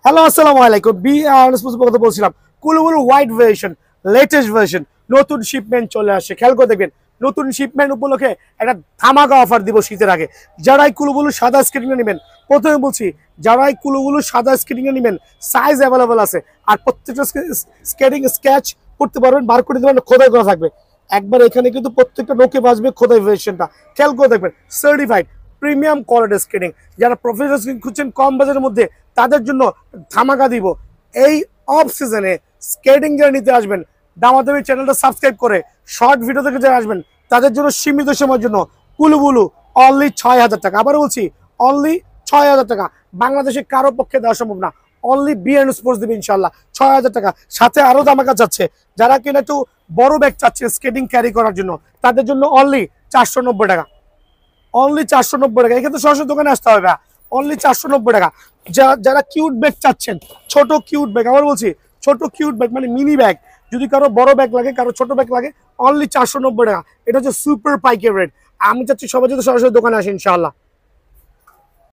Hello, আসসালামু আলাইকুম। কথা বলছিলাম। কুলুবুলু হোয়াইট ভার্সন, লেটেস্ট ভার্সন, নতুন শিপমেন্ট চলে আসছে। খেয়াল করে দেখবেন, নতুন শিপমেন্ট উপলক্ষে একটা ধামাকা অফার দিব শীতের আগে। যারাই কুলুবুলু সাদা স্কেটিংয়ে নেবেন, প্রথমে বলছি, যারাই কুলুবুলু সাদা স্কেটিংয়ে নেবেন, সাইজ অ্যাভেলেবল আছে। আর প্রত্যেকটা স্কেটিং স্কেচ করতে পারবেন, বার করে দেবেন, খোদাই করা থাকবে। একবার এখানে কিন্তু প্রত্যেকটা নোকে বাজবে খোদাই ভার্সনটা। খেয়াল করে দেখবেন, সার্টিফাইড প্রিমিয়াম কোয়ালিটি স্কেটিং। যারা প্রফেশনাল স্কেটিং খুঁজছেন কম বাজেটের মধ্যে, তাদের জন্য ধামাকা দিব। এই অফ সিজনে স্কেটিং যারা নিতে আসবেন, দামাদামি চ্যানেলটা সাবস্ক্রাইব করে শর্ট ভিডিও থেকে যারা আসবেন, তাদের জন্য সীমিত সময়ের জন্য কুলুবুলু অনলি ৬,০০০ টাকা। আবার বলছি, অনলি ৬,০০০ টাকা। বাংলাদেশে কারো পক্ষে দেওয়া সম্ভব না। অনলি বিএন স্পোর্টস দিবে ইনশাল্লাহ ৬,০০০ টাকা। সাথে আরো ধামাকা চাচ্ছে, যারা কিনা একটু বড় ব্যাগ চাচ্ছে স্কেটিং ক্যারি করার জন্য, তাদের জন্য অনলি ৪৯০ টাকা। অনলি ৪৯০ টাকা। এখানে সরাসরি দোকানে আসতে হবে। অনলি ৪৯০ টাকা। যারা কিউট ব্যাগ চাচ্ছেন, ছোট কিউট ব্যাগ, আবার বলছি, ছোট কিউট ব্যাগ মানে মিনি ব্যাগ, যদি কারো বড় ব্যাগ লাগে, কারো ছোট ব্যাগ লাগে, অনলি ৪৯০ টাকা। এটা হচ্ছে সুপার পাইকারি রেট। আমি চাচ্ছি সবাই যদি সরাসরি দোকানে আসে ইনশাআল্লাহ।